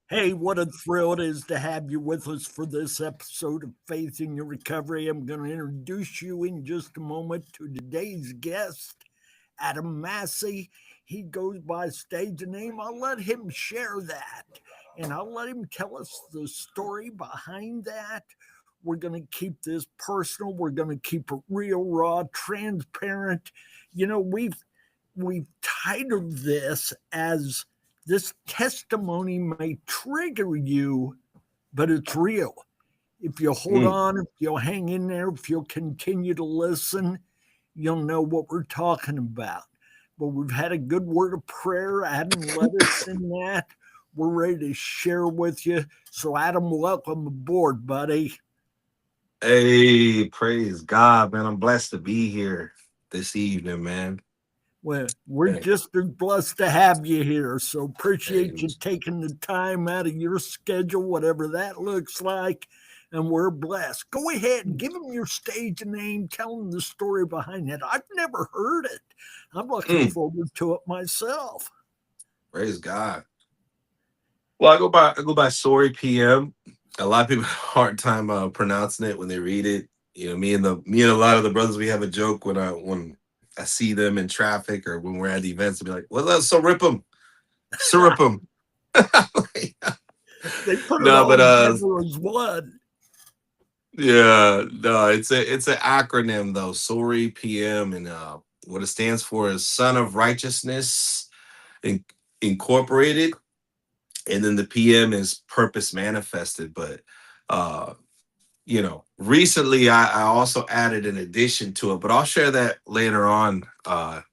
Hey, what a thrill it is to have you with us for this episode of Faith in Your Recovery. I'm going to introduce you in just a moment to today's guest, Adam Massey. He goes by stage name. I'll let him share that, and I'll let him tell us the story behind that. We're going to keep this personal. We're going to keep it real, raw, transparent. You know, we've titled this as "This testimony may trigger you, but it's real. If you hold on, if you'll hang in there, if you'll continue to listen, you'll know what we're talking about." But we've had a good word of prayer. Adam led us in that. We're ready to share with you. So, Adam, welcome aboard, buddy. Hey, praise God, man. I'm blessed to be here this evening, man. Well, we're just as blessed to have you here. So appreciate Hey, you taking the time out of your schedule, whatever that looks like. And we're blessed. Go ahead, give them your stage name, tell them the story behind it. I've never heard it. I'm looking forward to it myself. praise God. Well, I go by SORIpm. A lot of people have a hard time pronouncing it when they read it. You know, me and a lot of the brothers, we have a joke when I see them in traffic or when we're at the events, to be like, "What's that? SORIpm, SORIpm." They put it No, all but together as one. yeah, no, it's an acronym though, SORIpm, and what it stands for is Son of Righteousness in, Incorporated, and then the PM is Purpose Manifested. But uh, recently I also added an addition to it, but I'll share that later on.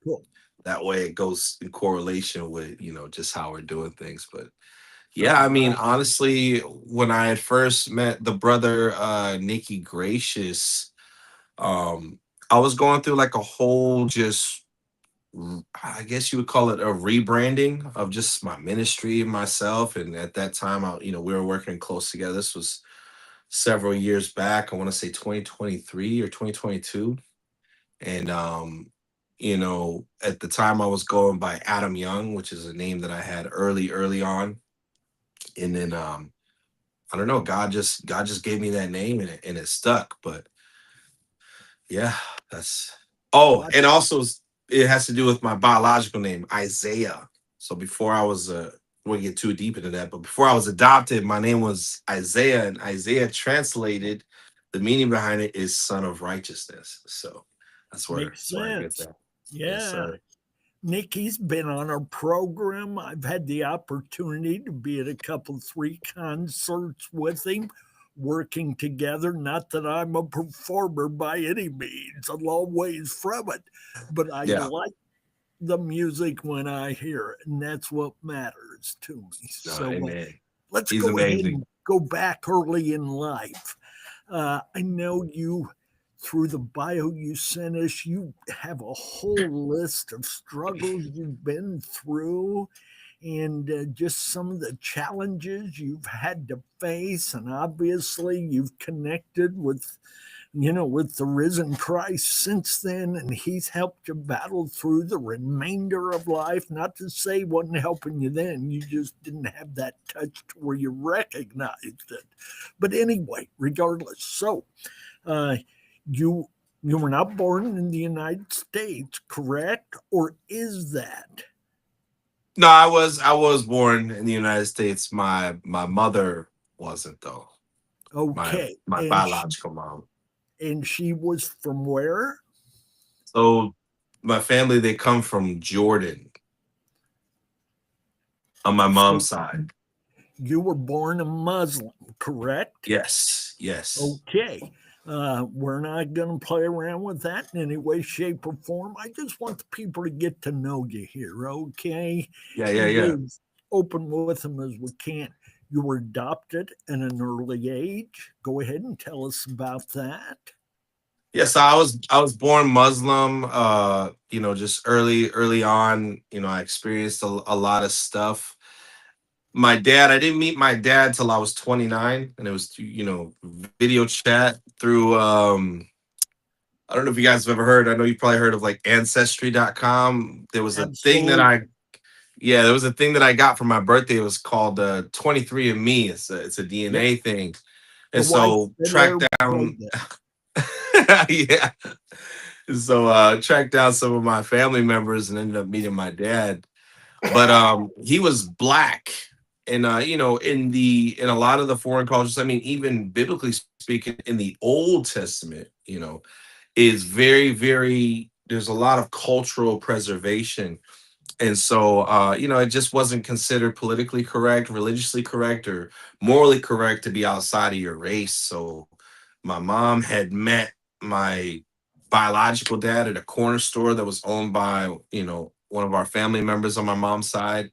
Cool. That way it goes in correlation with just how we're doing things. But All yeah, I mean, right. honestly, when I had first met the brother Nikki Gracious, um, I was going through like a whole I guess you would call it a rebranding of just my ministry and myself. And at that time, we were working close together. This was several years back. I want to say 2023 or 2022. And at the time I was going by Adam Young, which is a name that I had early on. And then I don't know, God just gave me that name, and it stuck. But yeah, that's and also it has to do with my biological name, Isaiah. So before I was we won't get too deep into that, but before I was adopted, my name was Isaiah, and Isaiah translated, the meaning behind it is son of righteousness. So Makes that's where I get sense. that. Yes, Yeah. sir. Nikki's been on our program. I've had the opportunity to be at a couple, three concerts with him, working together. Not that I'm a performer by any means, a long ways from it, but I Yeah. like the music when I hear it, and that's what matters to me. No, So amen. let's He's go ahead amazing. and go back early in life. I know you, through the bio you sent us, you have a whole list of struggles you've been through and just some of the challenges you've had to face. And obviously, you've connected with the risen Christ since then, and he's helped you battle through the remainder of life. Not to say he wasn't helping you then, you just didn't have that touch to where you recognized it. But anyway, regardless, so uh, you you were not born in the United States, correct? Or is that No, I was born in the United States. My mother wasn't, though. My okay? my biological mom. And she was from where? So my family, they come from Jordan on my So mom's side. you were born a Muslim, correct? Yes, yes. Okay. We're not going to play around with that in any way, shape, or form. I just want the people to get to know you here, okay? Yeah, yeah, And be yeah. as open with them as we can. You were adopted at an early age. Go ahead and tell us about that. Yes, I was born Muslim. Just early on, I experienced a lot of stuff. I didn't meet my dad till I was 29, and it was through, video chat through I don't know if you guys have ever heard. I know you've probably heard of like ancestry.com. There was a thing that Absolutely. there was a thing that I got for my birthday. It was called 23andMe. It's a Yep. DNA thing. The And whites so been there, track we know down, that. yeah. So tracked down some of my family members and ended up meeting my dad. But he was black. And in a lot of the foreign cultures, I mean, even biblically speaking, in the Old Testament, is very, very, there's a lot of cultural preservation. And so it just wasn't considered politically correct, religiously correct, or morally correct to be outside of your race. So my mom had met my biological dad at a corner store that was owned by one of our family members on my mom's side.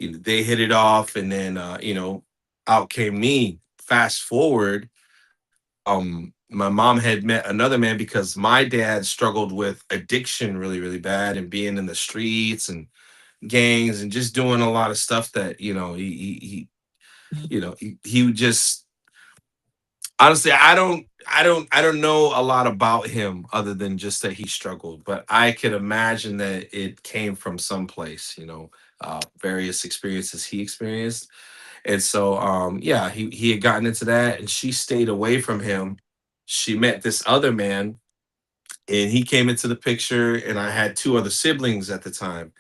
They hit it off, and then out came me. Fast forward, my mom had met another man because my dad struggled with addiction really, really bad, and being in the streets and gangs and just doing a lot of stuff that he would just, honestly, I don't know a lot about him other than just that he struggled, but I could imagine that it came from someplace, various experiences he experienced. And so yeah, he had gotten into that, and she stayed away from him. She met this other man, and he came into the picture, and I had two other siblings at the time.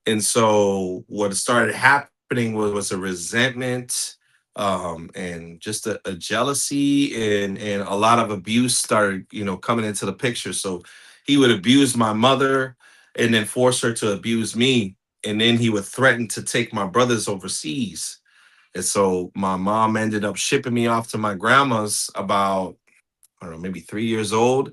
And so what started happening was a resentment, and just a jealousy, and a lot of abuse started coming into the picture. So he would abuse my mother and then force her to abuse me, and then he would threaten to take my brothers overseas. And so my mom ended up shipping me off to my grandma's about, I don't know, maybe 3 years old.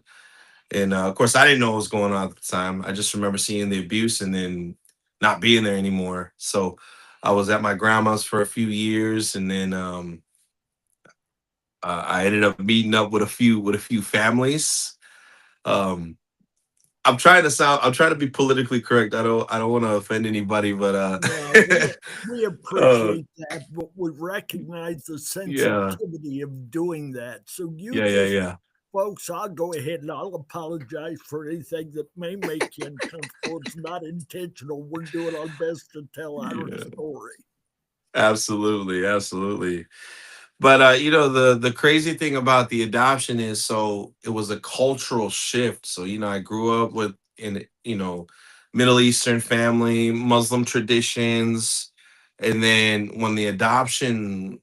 And of course, I didn't know what was going on at the time. I just remember seeing the abuse and then not being there anymore. So I was at my grandma's for a few years, and then I ended up meeting up with a few families. Um, I'm trying to be politically correct. I don't want to offend anybody, but No, we uh, appreciate that, but we recognize the yeah, sensitivity of doing that. So you yeah, yeah, just, yeah, folks, I'll go ahead and I'll apologize for anything that may make you uncomfortable. It's not intentional. We're doing our best to tell our yeah. story. Absolutely, absolutely. But the crazy thing about the adoption is, so it was a cultural shift. So I grew up with, in Middle Eastern family, Muslim traditions, and then when the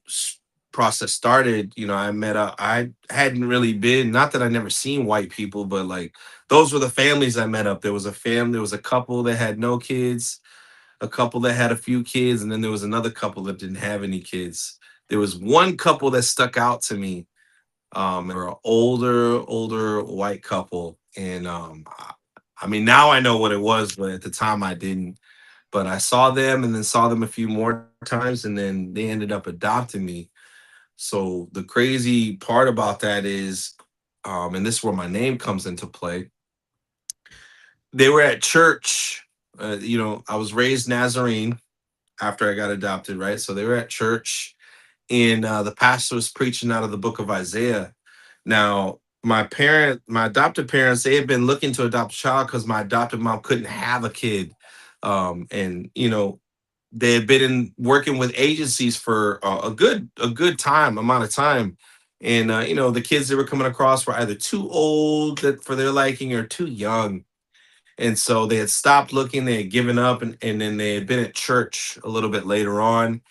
process started, I hadn't really been, not that I never seen white people, but like those were the families I met up. There was a couple that had no kids, a couple that had a few kids, and then there was another couple that didn't have any kids. There was one couple that stuck out to me. They were an older white couple, and I mean, now I know what it was, but at the time I didn't. But I saw them, and then saw them a few more times, and then they ended up adopting me. So the crazy part about that is, and this is where my name comes into play. They were at church. I was raised Nazarene after I got adopted, right? So they were at church, and the pastor was preaching out of the book of Isaiah. Now, my adopted parents, they had been looking to adopt a child because my adopted mom couldn't have a kid. And they had been working with agencies for a good amount of time. And the kids they were coming across were either too old for their liking or too young. And so they had stopped looking, they had given up, and then they had been at church a little bit later on.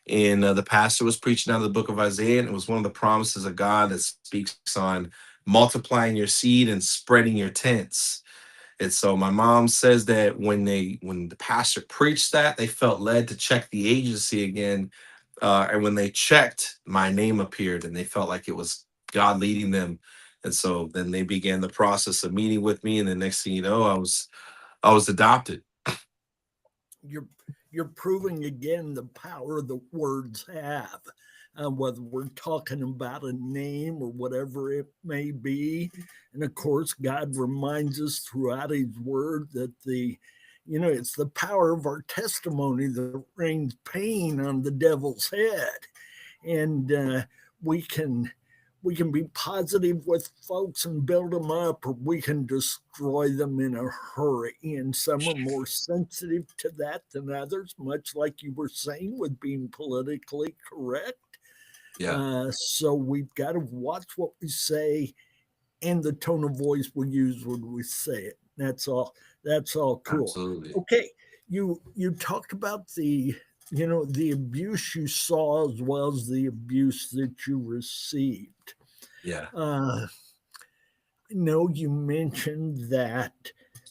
And the pastor was preaching out of the book of Isaiah, and it was one of the promises of God that speaks on multiplying your seed and spreading your tents. And so my mom says that when the pastor preached that, they felt led to check the agency again. And when they checked, my name appeared, and they felt like it was God leading them. And so then they began the process of meeting with me. And the next thing you know, I was adopted. you're you're proving again the power that words have. Whether we're talking about a name or whatever it may be, and of course, God reminds us throughout His Word that it's the power of our testimony that rains pain on the devil's head, and we can we can be positive with folks and build them up, or we can destroy them in a hurry. And some are more sensitive to that than others, much like you were saying with being politically correct. Yeah, So we've got to watch what we say and the tone of voice we use when we say it. That's all. That's all cool. absolutely. Okay, you talked about the abuse you saw as well as the abuse that you received. Yeah. Uh, no, you mentioned that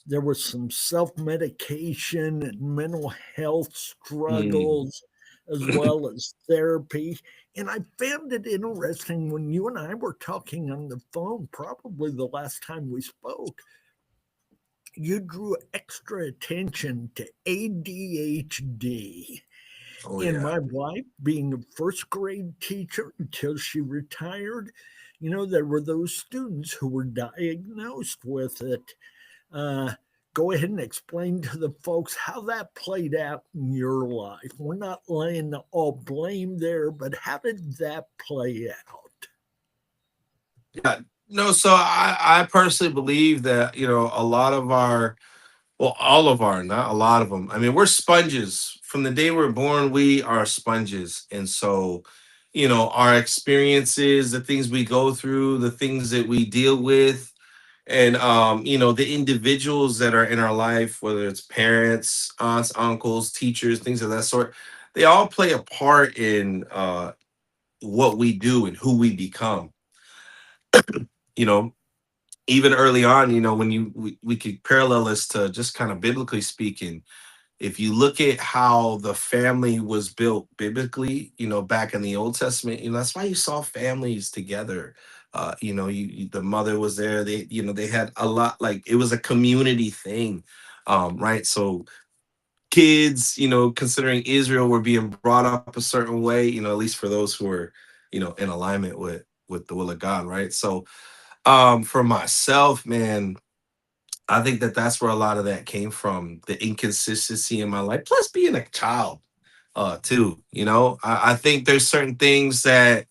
there was some self medication and mental health Mm. struggles as well as therapy. And I found it interesting when you and I were talking on the phone, probably the last time we spoke, you drew extra attention to ADHD. Oh And yeah. my wife, being a first grade teacher until she retired, there were those students who were diagnosed with it. Uh, Go ahead and explain to the folks how that played out in your life. We're not laying all blame there, but how did that play out? Yeah. No, so I personally believe that, a lot of our, well, all of our, not a lot of them. I mean, we're sponges. From the day we're born, we are sponges. And so, our experiences, the things we go through, the things that we deal with, and the individuals that are in our life, whether it's parents, aunts, uncles, teachers, things of that sort, they all play a part in what we do and who we become. You know, even early on, when we could parallel this to just kind of biblically speaking. If you look at how the family was built biblically, back in the Old Testament, that's why you saw families together. The mother was there. They had a lot, like it was a community thing, right? So kids, considering Israel, were being brought up a certain way, at least for those who were, in alignment with the will of God, right? So, for myself, man, I think that that's where a lot of that came from, the inconsistency in my life, plus being a child, too. I think there's certain things that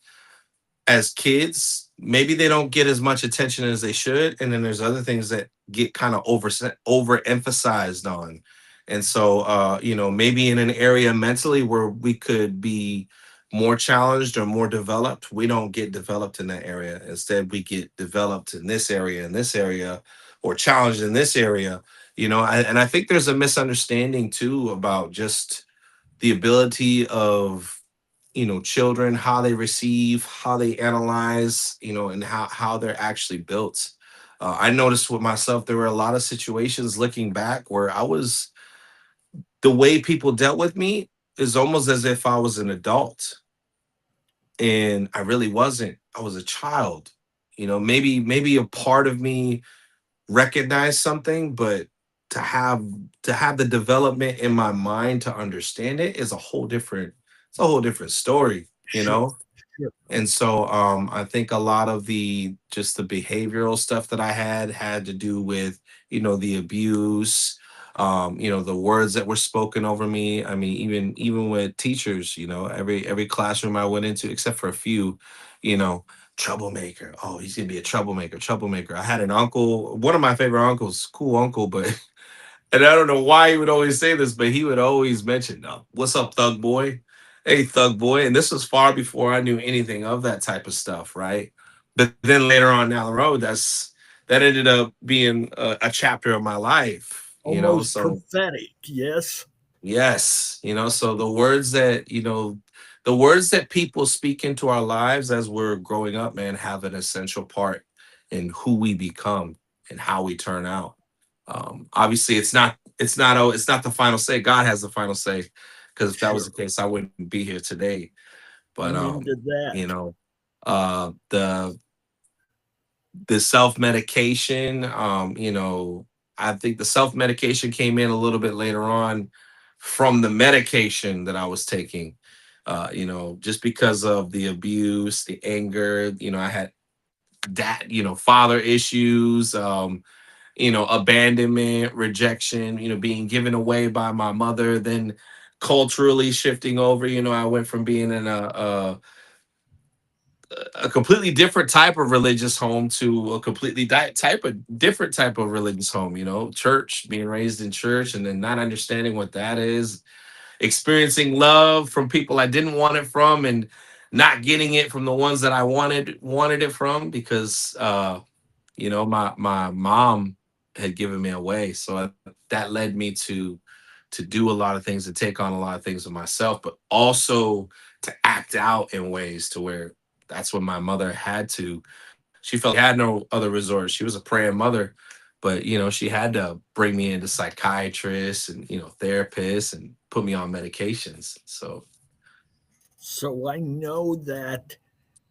as kids, maybe they don't get as much attention as they should. And then there's other things that get kind of overemphasized on. And so, maybe in an area mentally where we could be more challenged or more developed, we don't get developed in that area. Instead, we get developed in this area, or challenged in this area. And I think there's a misunderstanding too about just the ability of, children, how they receive, how they analyze, and how they're actually built. I noticed with myself there were a lot of situations looking back where I was, the way people dealt with me is almost as if I was an adult, and I really wasn't. I was a child. Maybe a part of me recognize something, but to have to have the development in my mind to understand it is a whole different, it's a whole different story, Sure, sure. And so I think a lot of the just the behavioral stuff that I had to do with, the abuse, the words that were spoken over me. I mean, even with teachers, every classroom I went into, except for a few, you know, troublemaker. Oh, he's gonna be a troublemaker, troublemaker. I had an uncle, one of my favorite uncles, cool uncle, but and I don't know why he would always say this, but he would always mention, "What's up, thug boy? Hey, thug boy." And this was far before I knew anything of that type of stuff, right? But then later on down the road, that ended up being a chapter of my life, Almost So prophetic, yes. yes, so the words that people speak into our lives as we're growing up, man, have an essential part in who we become and how we turn out. Obviously, it's not the final say. God has the final say, because if that was Sure. the case, I wouldn't be here today. But Amen to you that. know, uh, the the self medication, I think the self medication came in a little bit later on from the medication that I was taking. Just because of the abuse, the anger, I had that, father issues, abandonment, rejection, being given away by my mother, then culturally shifting over. I went from being in a completely different type of religious home to a completely type of different type of religious home. You know, church, being raised in church, and then not understanding what that is, experiencing love from people I didn't want it from, and not getting it from the ones that I wanted it from, because my mom had given me away. So that led me to do a lot of things, to take on a lot of things of myself, but also to act out in ways to where that's when my mother had to. She felt she had no other resort. She was a praying mother, but she had to bring me into psychiatrists and therapists and put me on medications. So So I know that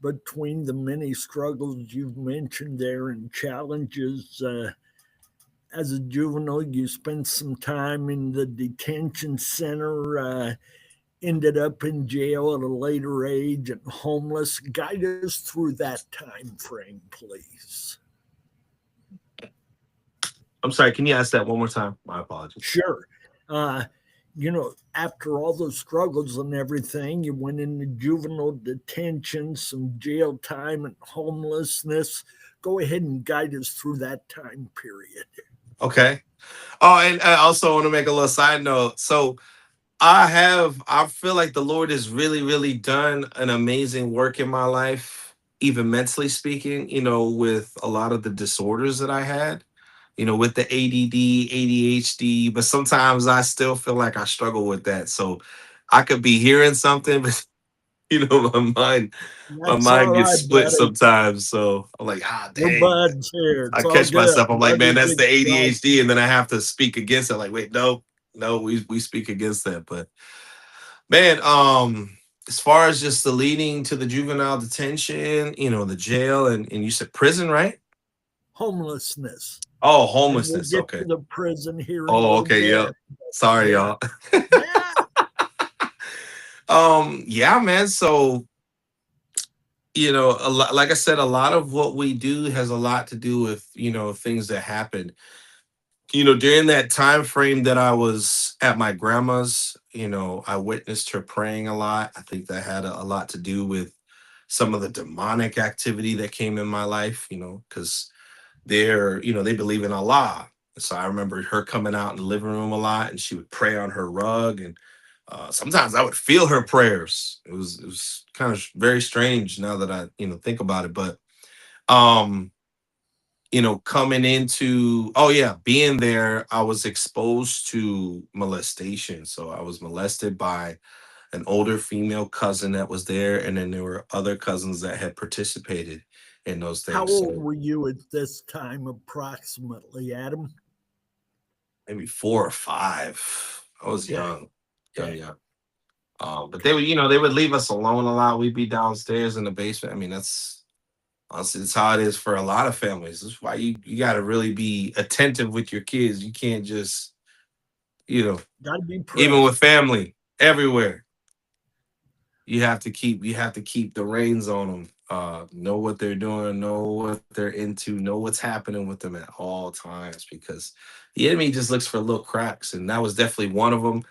between the many struggles you've mentioned there and challenges, as a juvenile, you spent some time in the detention center, ended up in jail at a later age and homeless. Guide us through that time frame, please. I'm sorry, can you ask that one more time? My apologies. Sure. Uh, after all those struggles and everything, you went into juvenile detention, some jail time, and homelessness. Go ahead and guide us through that time period. Okay. Oh, and I also want to make a little side note. So I feel like the Lord has really, really done an amazing work in my life, even mentally speaking, with a lot of the disorders that I had, with the ADD, ADHD, but sometimes I still feel like I struggle with that. So I could be hearing something, but my That's all mind gets right, split buddy. sometimes. So I'm like, We're dang. buds here. I It's all catch good. myself. I'm like, man, Nobody's that's the ADHD, exalted. and then I have to speak against it. Like, wait, no, no, we speak against that. But man, as far as just the leading to the juvenile detention, the jail, and you said prison, right? Homelessness. Oh, And we'll homelessness. get Okay. to the prison here in a Oh, little okay. Yep. bit. Sorry, Yeah. y'all. Yeah. Yeah, man. So like I said, a lot of what we do has a lot to do with things that happen. During that time frame that I was at my grandma's, I witnessed her praying a lot. I think that had a lot to do with some of the demonic activity that came in my life, because they believe in Allah. So I remember her coming out in the living room a lot, and she would pray on her rug, and sometimes I would feel her prayers. It was kind of very strange now that I think about it, but um coming into, oh yeah, being there, I was exposed to molestation. So I was molested by an older female cousin that was there, and then there were other cousins that had participated in those How things. old So were you at this time, approximately, Adam? maybe 4 or 5. I was Okay. young, young, Okay. young. But they would leave us alone a lot. We'd be downstairs in the basement. I mean, that's honestly, it's how it is for a lot of families. That's why you got to really be attentive with your kids. You can't just, you know, Got to be even with present. family, everywhere, you have to keep the reins on them. Know what they're doing, know what they're into, know what's happening with them at all times, because the enemy just looks for little cracks, and that was definitely one of them.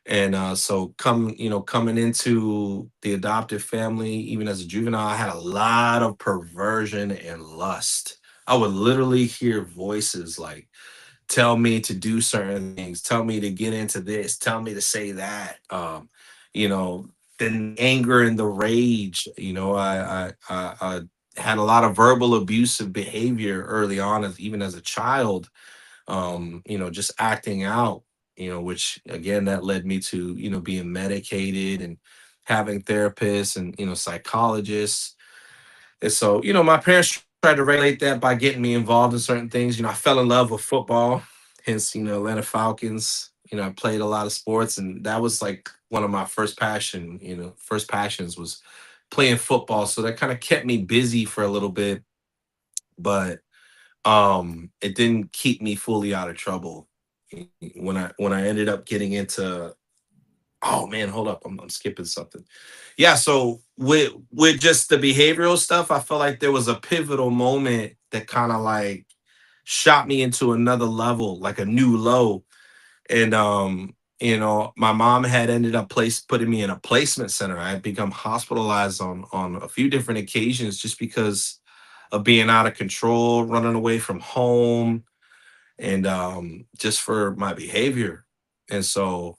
And so coming into the adoptive family, even as a juvenile, I had a lot of perversion and lust. I would literally hear voices like tell me to do certain things, tell me to get into this, tell me to say that. You know, then anger and the rage. I had a lot of verbal abusive behavior early on, even as a child. Just acting out, which again that led me to, being medicated and having therapists and, psychologists. And so, my parents tried to regulate that by getting me involved in certain things. I fell in love with football, hence, Atlanta Falcons. I played a lot of sports, and that was like one of my first passions was playing football. So that kind of kept me busy for a little bit, but it didn't keep me fully out of trouble. When I ended up getting into, oh man, hold up, I'm skipping something. Yeah, so with just the behavioral stuff, I felt like there was a pivotal moment that kind of like shot me into another level, like a new low. And my mom had ended up putting me in a placement center. I had become hospitalized on a few different occasions just because of being out of control, running away from home, and just for my behavior. And so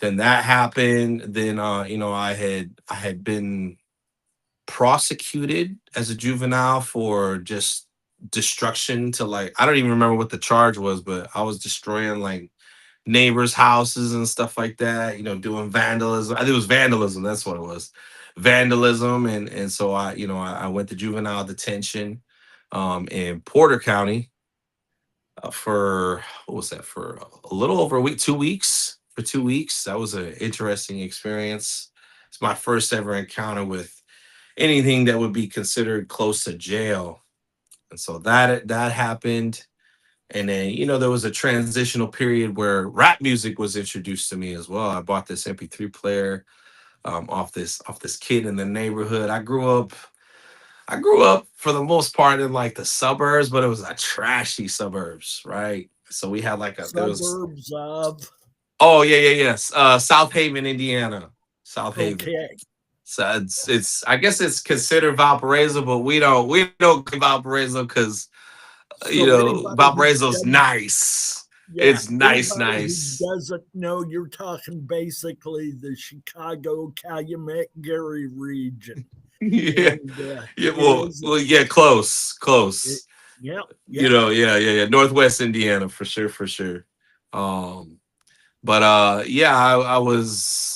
then that happened. Then I had been prosecuted as a juvenile for just destruction to, like, I don't even remember what the charge was, but I was destroying like neighbors' houses and stuff like that, doing vandalism. I think it was vandalism, that's what it was. Vandalism. And so I went to juvenile detention in Porter County for, what was that, for a little over a week, 2 weeks. For 2 weeks. That was an interesting experience. It's my first ever encounter with anything that would be considered close to jail. And so that happened. And then, there was a transitional period where rap music was introduced to me as well. I bought this MP3 player off this kid in the neighborhood. I grew up for the most part in like the suburbs, but it was a trashy suburbs, right? So we had like there was, Suburbs of. oh yeah, yeah, yes. South Haven, Indiana. South Haven. Okay. So it's I guess it's considered Valparaiso, but we don't get Valparaiso because So anybody who Valparaiso's doesn't, nice. yeah, It's nice, anybody who nice. doesn't know, you're talking basically the Chicago, Calumet, Gary region, Yeah, and yeah. it Well, is. well, yeah. Close, It, close. yeah, yeah. Yeah, yeah, yeah. Northwest Indiana for sure, for sure. Um, but yeah, I was.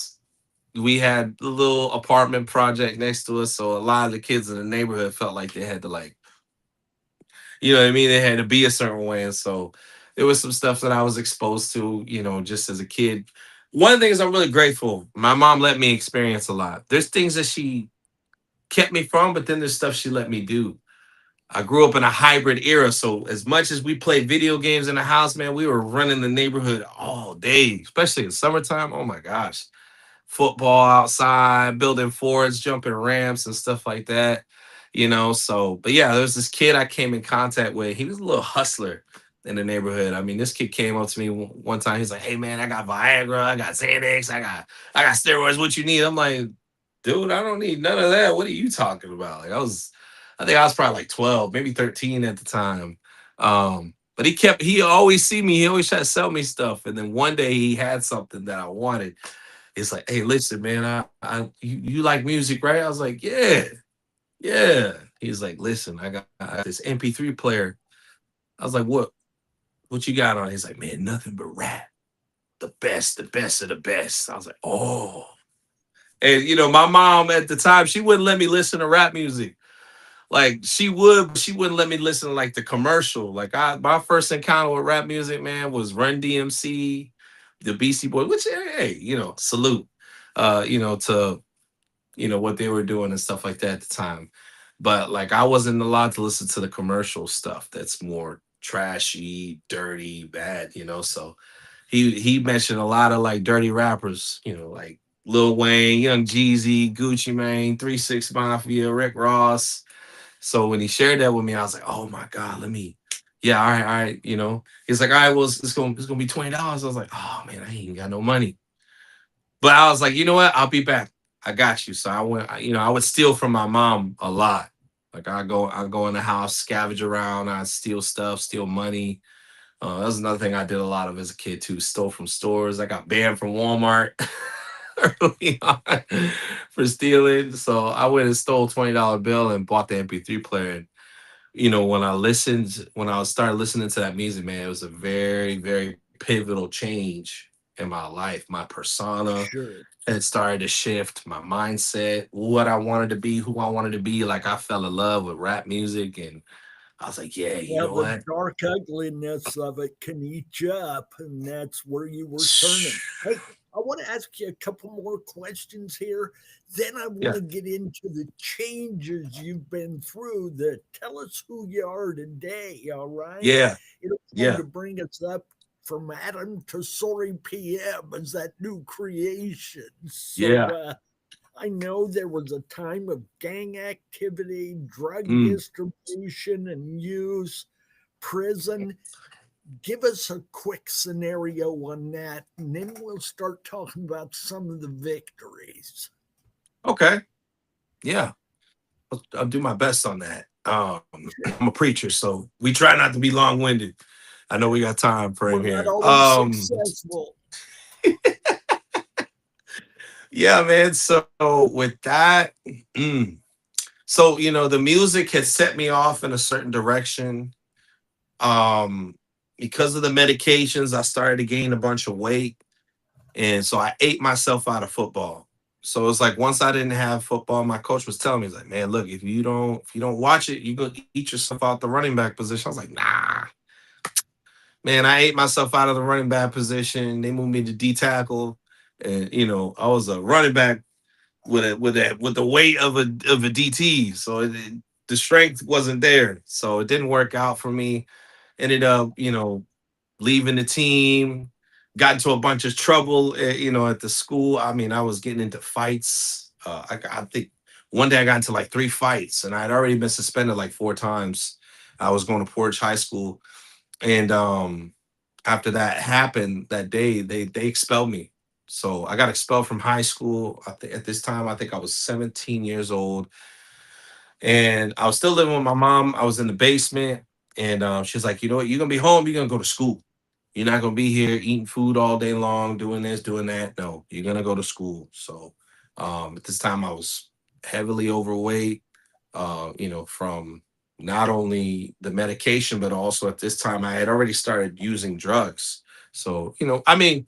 We had a little apartment project next to us, so a lot of the kids in the neighborhood felt like they had to, like, you know what I mean? They had to be a certain way. And so there was some stuff that I was exposed to, just as a kid. One of the things I'm really grateful, my mom let me experience a lot. There's things that she kept me from, but then there's stuff she let me do. I grew up in a hybrid era. So as much as we played video games in the house, man, we were running the neighborhood all day, especially in summertime. Oh my gosh. Football outside, building forts, jumping ramps and stuff like that. So, but yeah, there's this kid I came in contact with. He was a little hustler in the neighborhood. I mean, this kid came up to me one time. He's like, "Hey man, I got Viagra, I got Xanax, I got steroids. What you need?" I'm like, "Dude, I don't need none of that. What are you talking about?" Like, I think I was probably like 12, maybe 13 at the time. But he always see me, he always tried to sell me stuff. And then one day he had something that I wanted. It's like, "Hey, listen, man, you like music, right?" I was like, "Yeah, yeah." He's like, "Listen, I got this MP3 player." I was like, What you got on?" He's like, "Man, nothing but rap. The best of the best." I was like, "Oh." And my mom at the time, she wouldn't let me listen to rap music. Like she would, but she wouldn't let me listen to like the commercial. Like my first encounter with rap music, man, was Run DMC, the Beastie Boys, which, hey, salute, to what they were doing and stuff like that at the time. But like I wasn't allowed to listen to the commercial stuff that's more trashy, dirty, bad. So he mentioned a lot of like dirty rappers, like Lil Wayne, Young Jeezy, Gucci Mane, 3 6 Mafia, Rick Ross. So when he shared that with me, I was like, "Oh my God, let me." Yeah, all right, all right. He's like, "All right, well, it's gonna be $20." I was like, "Oh man, I ain't even got no money." But I was like, "You know what? I'll be back. I got you." So I went, I would steal from my mom a lot. Like I go in the house, scavenge around, I'd steal stuff, steal money. That was another thing I did a lot of as a kid too. Stole from stores. I got banned from Walmart early on for stealing. So I went and stole $20 bill and bought the MP3 player. And when I started listening to that music, man, it was a very, very pivotal change in my life. My persona Sure. had started to shift, my mindset, what I wanted to be, who I wanted to be. Like I fell in love with rap music, and I was like, "Yeah, you Well, know the what?" dark ugliness of it can eat you up, and that's where you were turning. Hey, I want to ask you a couple more questions here. Then I want Yeah, to get into the changes you've been through that tell us who you are today. All right. yeah, It'll kind yeah. of bring us up from Adam to SORIpm as that new creation. So, Yeah. I know there was a time of gang activity, drug Mm, distribution and use, prison. Give us a quick scenario on that, and then we'll start talking about some of the victories. Okay. Yeah. I'll do my best on that. I'm a preacher, so we try not to be long winded. I know we got time frame We're not here. always successful. Yeah, man. So with that, mm, so the music has set me off in a certain direction. Um, because of the medications, I started to gain a bunch of weight, and so I ate myself out of football. So it's like once I didn't have football, my coach was telling me, he's like, "Man, look, if you don't watch it, you gonna eat yourself out the running back position." I was like, "Nah, man, I ate myself out of the running back position. They moved me to D tackle, and I was a running back with the weight of a DT. So the strength wasn't there. So it didn't work out for me. Ended up, leaving the team. Got into a bunch of trouble, at the school. I mean, I was getting into fights. I think one day I got into like 3 fights, and I had already been suspended like 4 times. I was going to Portage High School, and after that happened that day, they expelled me. So I got expelled from high school. At this time, I think I was 17 years old, and I was still living with my mom. I was in the basement, and she's like, "You know what? You're gonna be home. You're gonna go to school. You're not gonna be here eating food all day long, doing this, doing that. No, you're gonna go to school." So at this time, I was heavily overweight. From not only the medication, but also at this time, I had already started using drugs. So I mean,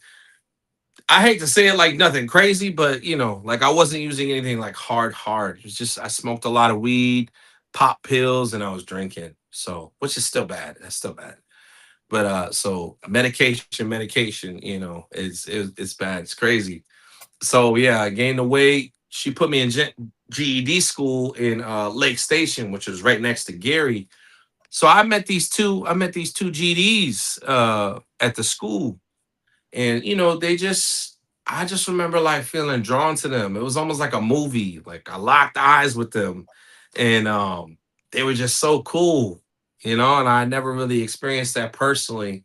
I hate to say it like nothing crazy, but like I wasn't using anything like hard. It was just I smoked a lot of weed, pop pills, and I was drinking. So, which is still bad. That's still bad. But so medication, it's bad. It's crazy. So yeah, I gained the weight. She put me in GED school in Lake Station, which was right next to Gary. So I met these two GDs at the school, and I just remember like feeling drawn to them. It was almost like a movie. Like I locked eyes with them, and they were just so cool, and I never really experienced that personally.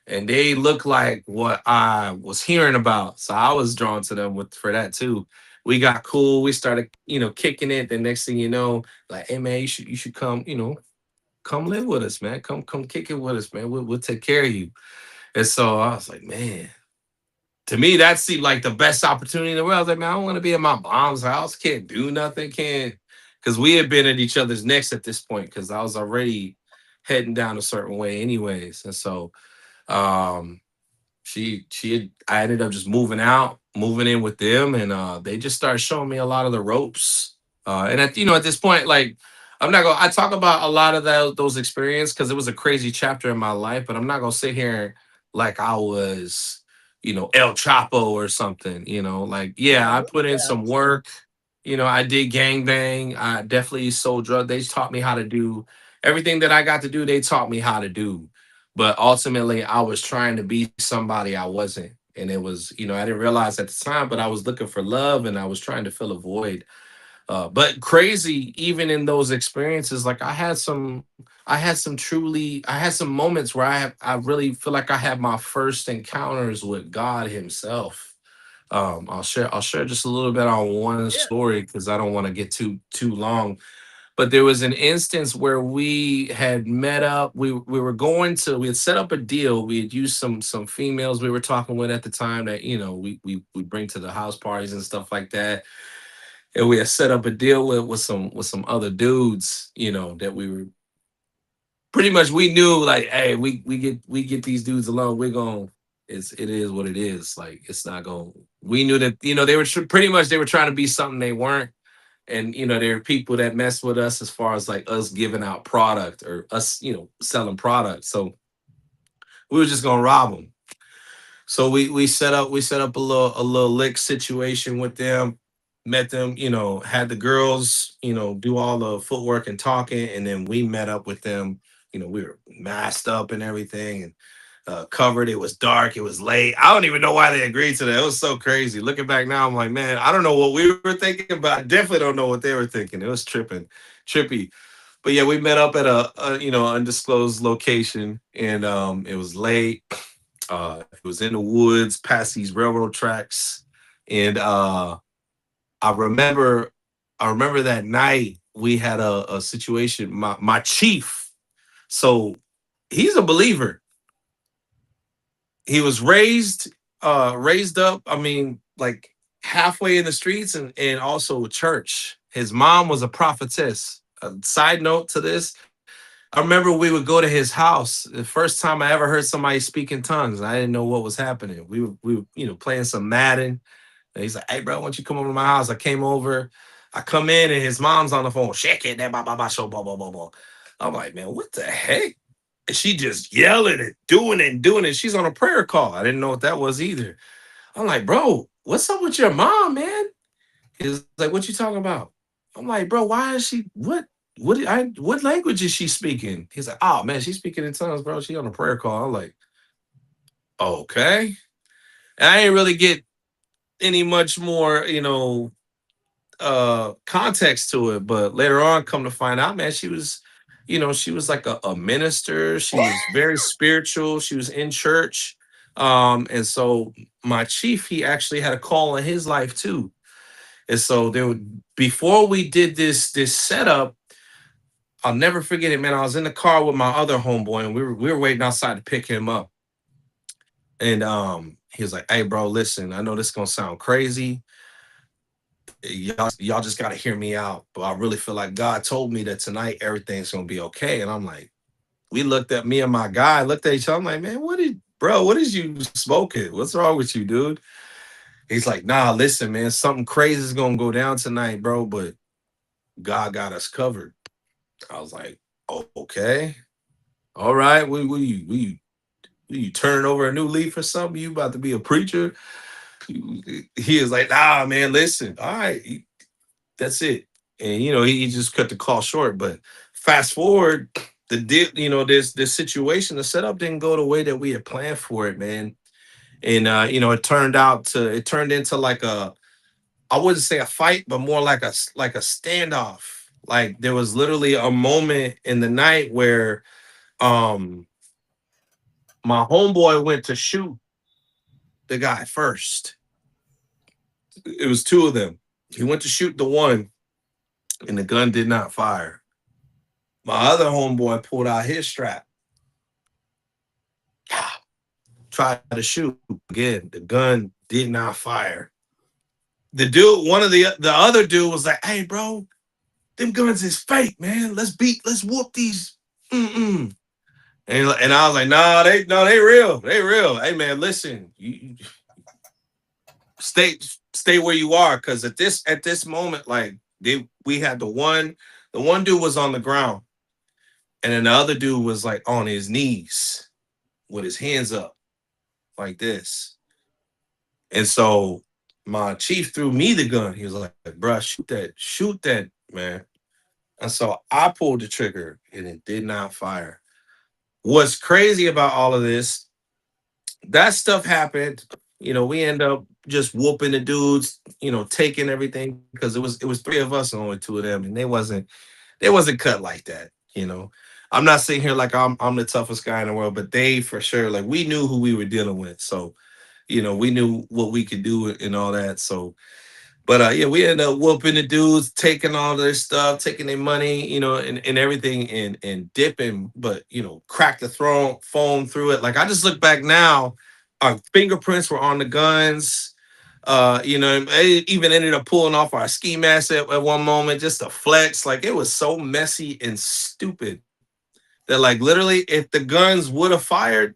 And they looked like what I was hearing about, so I was drawn to them with for that too. We got cool. We started, kicking it. The next thing you know, like, hey man, you should come, come live with us, man. Come kick it with us, man. We'll take care of you. And so I was like, man, to me, that seemed like the best opportunity in the world. I was like, man, I don't want to be in my mom's house. Can't do nothing. Can't, because we had been at each other's necks at this point. Because I was already heading down a certain way, anyways. And so, um, I ended up just moving in with them, and they just started showing me a lot of the ropes. And at this point, like I talk about a lot of those experiences because it was a crazy chapter in my life, but I'm not gonna sit here like I was, El Chapo or something. Like yeah, I put in some work. I did gang bang. I definitely sold drugs. They taught me how to do everything that I got to do. They taught me how to do, but ultimately I was trying to be somebody I wasn't. And it was, I didn't realize at the time, but I was looking for love and I was trying to fill a void. But crazy, even in those experiences, like I had some moments where I really feel like I had my first encounters with God Himself. I'll share just a little bit on one Yeah. story because I don't want to get too long, but there was an instance where we had met up. We had set up a deal. We had used some females we were talking with at the time that we bring to the house parties and stuff like that. And we had set up a deal with some other dudes, that we were pretty much we knew like, hey, we get these dudes alone. We're going it is what it is. Like it's not going we knew that, they were pretty much they were trying to be something they weren't. And there are people that mess with us as far as like us giving out product or us selling product, so we were just gonna rob them. So we set up a little lick situation with them, met them, had the girls do all the footwork and talking, and then we met up with them. We were masked up and everything, and covered. It was dark. It was late. I don't even know why they agreed to that. It was so crazy. Looking back now, I'm like, man, I don't know what we were thinking, but I definitely don't know what they were thinking. It was trippy. But yeah, we met up at a undisclosed location, and it was late. It was in the woods, past these railroad tracks, and I remember, I remember that night we had a situation. My chief, so he's a believer. He was raised up. I mean, like halfway in the streets and also church. His mom was a prophetess. A side note to this, I remember we would go to his house. The first time I ever heard somebody speak in tongues, I didn't know what was happening. We were playing some Madden. And he's like, "Hey, bro, why don't you come over to my house?" I came over. I come in and his mom's on the phone. Shake it, that blah blah blah, show blah blah blah blah. I'm like, man, what the heck? And she just yelling and doing it and doing it. She's on a prayer call. I didn't know what that was either. I'm like, bro, what's up with your mom, man? He's like, what you talking about? I'm like, bro, why is she what language is she speaking? He's like, oh man, she's speaking in tongues, bro. She on a prayer call. I'm like, okay. And I didn't really get any much more, context to it. But later on, come to find out, man, she was like a minister. She was very spiritual. She was in church. And so my chief, he actually had a call in his life too. And so before we did this setup, I'll never forget it, man. I was in the car with my other homeboy, and we were waiting outside to pick him up. And he was like, "Hey, bro, listen, I know this is gonna sound crazy. Y'all just gotta hear me out. But I really feel like God told me that tonight everything's gonna be okay." And I'm like, we looked at me and my guy, looked at each other. I'm like, man, what is you smoking? What's wrong with you, dude? He's like, nah, listen, man, something crazy is gonna go down tonight, bro. But God got us covered. I was like, oh, okay. All right. You turning over a new leaf or something? You about to be a preacher? He is like, nah, man, listen. All right, that's it. And he just cut the call short. But fast forward, this situation, the setup didn't go the way that we had planned for it, man. And it turned into like I wouldn't say a fight, but more like a standoff. Like there was literally a moment in the night where um my homeboy went to shoot the guy first. It was two of them. He went to shoot the one, and the gun did not fire. My other homeboy pulled out his strap, tried to shoot again. The gun did not fire. One of the other dude was like, "Hey, bro, them guns is fake, man. Let's whoop these." Mm-mm. And I was like, "Nah, they real, they real. Hey, man, listen, you stay stay where you are, because at this moment, like we had the one dude was on the ground, and then the other dude was like on his knees with his hands up like this. And so my chief threw me the gun. He was like, "Bruh, shoot that, man." And so I pulled the trigger, and it did not fire. What's crazy about all of this, that stuff happened. We end up just whooping the dudes, taking everything, because it was three of us and only two of them, and they wasn't cut like that. I'm not sitting here like I'm the toughest guy in the world, but they for sure, like, we knew who we were dealing with. So, we knew what we could do and all that. So, but yeah, we ended up whooping the dudes, taking all their stuff, taking their money, and everything, and dipping, but cracked the phone through it. Like, I just look back now, our fingerprints were on the guns. I even ended up pulling off our ski mask at one moment just to flex. Like, it was so messy and stupid that, like, literally, if the guns would have fired,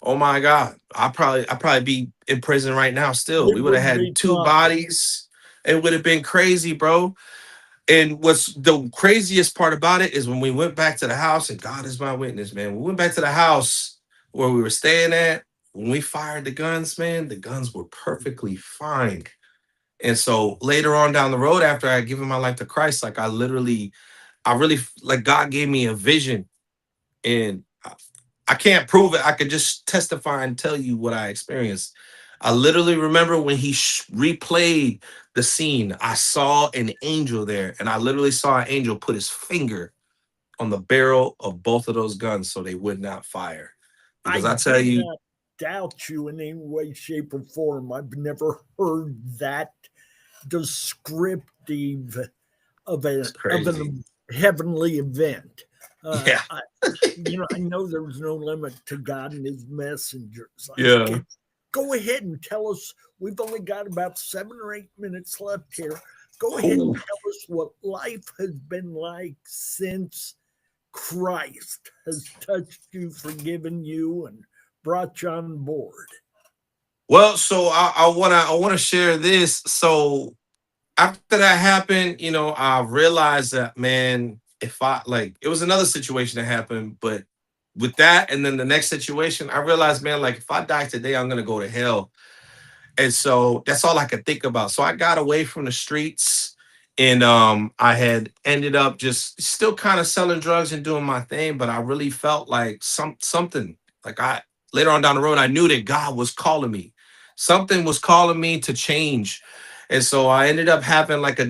oh my God, I'd probably be in prison right now still. It We would have would had be two fun. bodies. It would have been crazy, bro. And what's the craziest part about it is when we went back to the house, and God is my witness, man. We went back to the house where we were staying at. When we fired the guns, man, the guns were perfectly fine. And so later on down the road, after I had given my life to Christ, like, I really, like, God gave me a vision, and I can't prove it. I could just testify and tell you what I experienced. I literally remember when he replayed the scene, I saw an angel there, and I literally saw an angel put his finger on the barrel of both of those guns so they would not fire. I Because I tell do you, not doubt you in any way, shape, or form. I've never heard that descriptive of it's of crazy. an heavenly event. Yeah. I, I know there's no limit to God and His messengers. Yeah. Go ahead and tell us. We've only got about 7 or 8 minutes left here. Go ahead and Ooh. tell us what life has been like since Christ has touched you, forgiven you, and brought you on board. Well, so I wanna share this. So after that happened, I realized that, man, if I like, it was another situation that happened, but with that and then the next situation, I realized, man, like if I die today, I'm gonna go to hell. And so that's all I could think about. So I got away from the streets, and I had ended up just still kind of selling drugs and doing my thing, but I really felt like something, like I later on down the road I knew that God was calling me. Something was calling me to change. And so I ended up having like a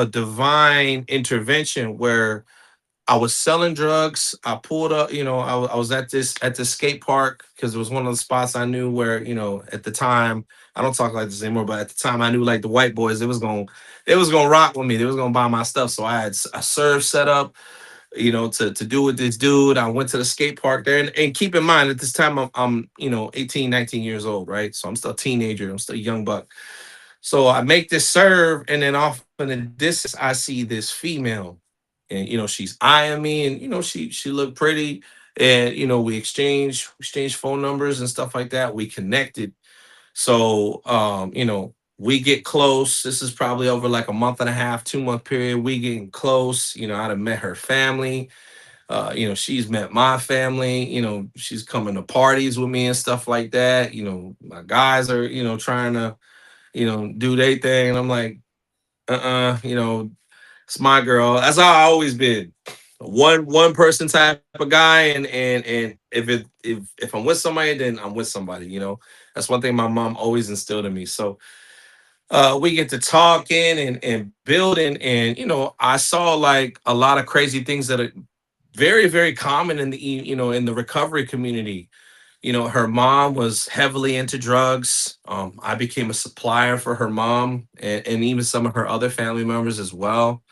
divine intervention where I was selling drugs. I pulled up, I was at this skate park because it was one of the spots I knew where, at the time, I don't talk like this anymore, but at the time I knew like the white boys, it was gonna rock with me. They was gonna buy my stuff. So I had a serve set up, to do with this dude. I went to the skate park there. And keep in mind at this time I'm 18, 19 years old, right? So I'm still a teenager, I'm still a young buck. So I make this serve, and then off in the distance, I see this female, and she's eyeing me, and she looked pretty, and we exchanged phone numbers and stuff like that. We connected, so we get close. This is probably over like a month and a half, 2 month period. We getting close. I'd have met her family. She's met my family. She's coming to parties with me and stuff like that. My guys are trying to do their thing. And I'm like, it's my girl. That's how I always been. One person type of guy, and if I'm with somebody, then I'm with somebody. That's one thing my mom always instilled in me. So we get to talking and building, and I saw like a lot of crazy things that are very, very common in in the recovery community. Her mom was heavily into drugs. I became a supplier for her mom, and even some of her other family members as well.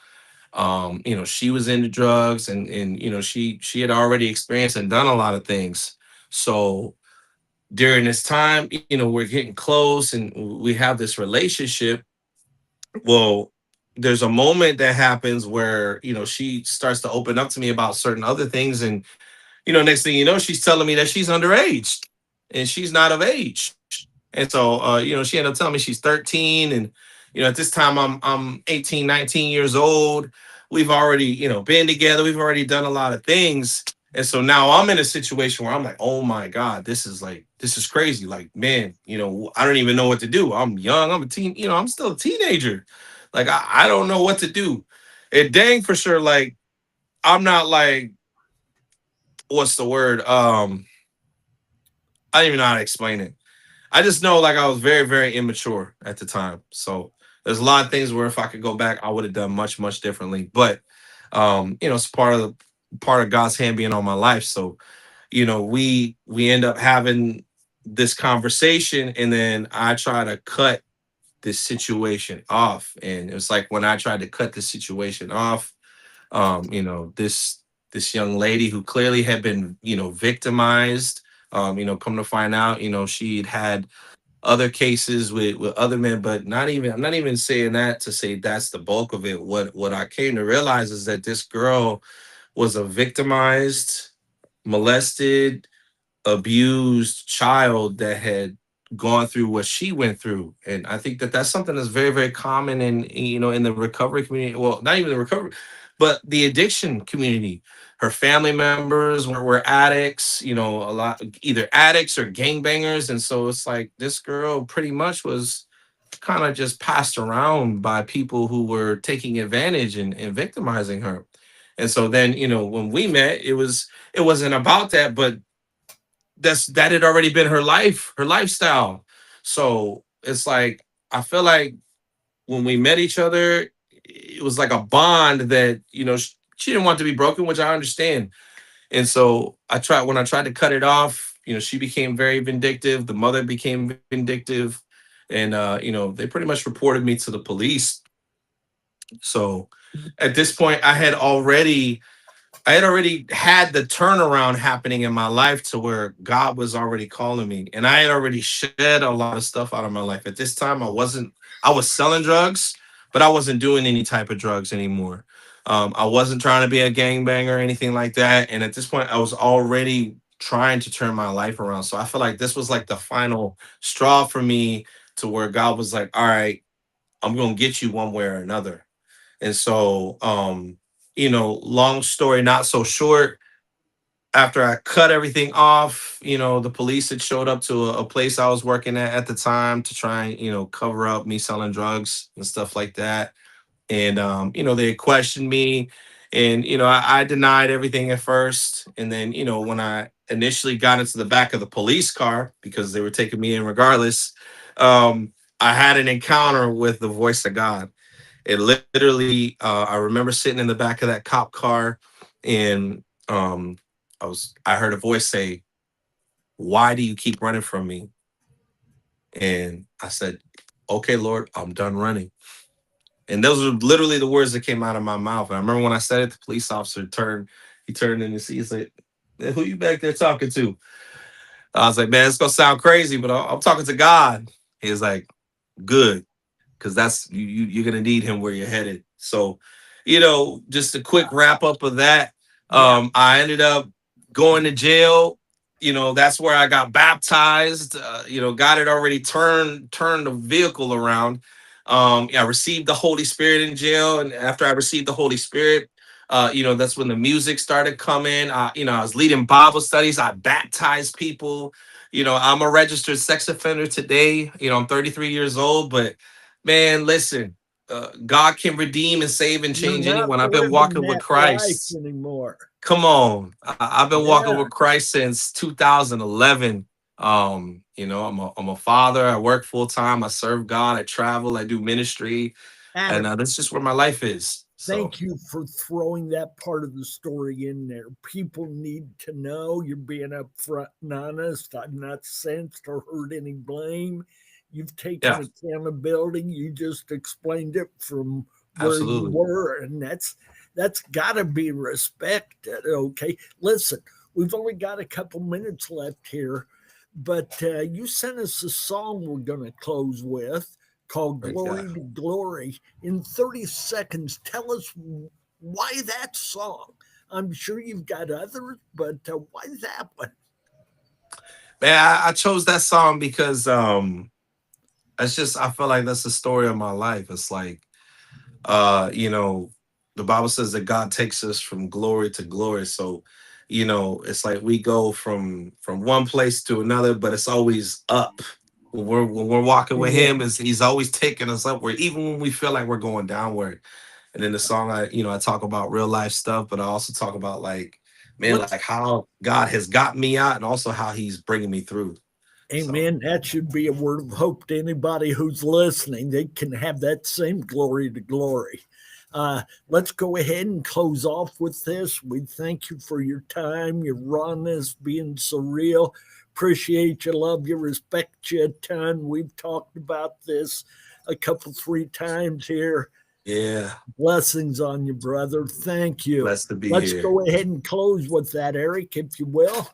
She was into drugs, and she had already experienced and done a lot of things. So during this time, we're getting close and we have this relationship. Well, there's a moment that happens where, she starts to open up to me about certain other things, and next thing you know, she's telling me that she's underage and she's not of age. And so, she ended up telling me she's 13. And, at this time I'm 18, 19 years old. We've already, been together. We've already done a lot of things. And so now I'm in a situation where I'm like, oh my God, this is crazy. Like, man, I don't even know what to do. I'm young. I'm still a teenager. Like, I don't know what to do. And dang for sure, like, I'm not like, what's the word? I don't even know how to explain it. I just know like I was very, very immature at the time. So there's a lot of things where if I could go back, I would have done much, much differently. But it's part of God's hand being on my life. So, we end up having this conversation, and then I try to cut this situation off. And it was like when I tried to cut this situation off, this young lady who clearly had been victimized, come to find out, she'd had other cases with other men, but I'm not even saying that to say that's the bulk of it. What I came to realize is that this girl was a victimized, molested, abused child that had gone through what she went through. And I think that that's something that's very, very common in the recovery community. Well, not even the recovery, but the addiction community. Her family members were addicts, a lot, either addicts or gangbangers. And so it's like this girl pretty much was kind of just passed around by people who were taking advantage and victimizing her. And so then, when we met, it wasn't about that, but that had already been her lifestyle. So it's like I feel like when we met each other, it was like a bond that she didn't want to be broken, which I understand. And so when I tried to cut it off, she became very vindictive. The mother became vindictive. And, they pretty much reported me to the police. So at this point, I had already had the turnaround happening in my life to where God was already calling me. And I had already shed a lot of stuff out of my life. At this time, I was selling drugs, but I wasn't doing any type of drugs anymore. I wasn't trying to be a gangbanger or anything like that. And at this point, I was already trying to turn my life around. So I feel like this was like the final straw for me, to where God was like, all right, I'm going to get you one way or another. And so, long story not so short, after I cut everything off, the police had showed up to a place I was working at the time to try and, cover up me selling drugs and stuff like that. And, they had questioned me, and, I denied everything at first. And then, when I initially got into the back of the police car, because they were taking me in regardless, I had an encounter with the voice of God. It literally, I remember sitting in the back of that cop car, and I heard a voice say, "Why do you keep running from me?" And I said, "Okay, Lord, I'm done running." And those are literally the words that came out of my mouth. And I remember when I said it, the police officer turned in his seat. He's like, "Man, who you back there talking to?" I was like, "Man, it's gonna sound crazy, but I'm talking to God." He was like, "Good, because that's you're gonna need him where you're headed." So, just a quick wrap up of that. Yeah. I ended up going to jail. That's where I got baptized. God had already turned the vehicle around. I received the Holy Spirit in jail, and after I received the Holy Spirit, that's when the music started coming. I was leading Bible studies. I baptized people. I'm a registered sex offender today. I'm 33 years old, but man, listen, God can redeem and save and You're change not anyone. I've been living walking with that life Christ. anymore. Come on. I've been walking Yeah. with Christ since 2011. I'm a father. I work full time. I serve God. I travel. I do ministry, and Adam, that's just where my life is. So thank you for throwing that part of the story in there. People need to know you're being upfront and honest. I've not sensed or heard any blame. You've taken yeah, accountability. You just explained it from where you absolutely. were, and that's got to be respected. Okay, listen, we've only got a couple minutes left here, but you sent us a song we're going to close with called Praise God. Glory to Glory. In 30 seconds, tell us why that song. I'm sure you've got others, but why that one? Man, I chose that song because I feel like that's the story of my life. It's like, uh you know the Bible says that God takes us from glory to glory. So, it's like we go from one place to another, but it's always up. When we're walking with him, Amen. is he's always taking us upward, even when we feel like we're going downward. And in the song, I talk about real life stuff, but I also talk about, like, man, Let's like how God has gotten me out, and also how he's bringing me through. So Amen. That should be a word of hope to anybody who's listening. They can have that same glory to glory. Let's go ahead and close off with this. We thank you for your time, your rawness, being so real. Appreciate you, love you, respect you a ton. We've talked about this a couple, three times here. yeah, Blessings on you, brother. Thank you. blessed to be Let's here. go ahead and close with that, Eric, if you will.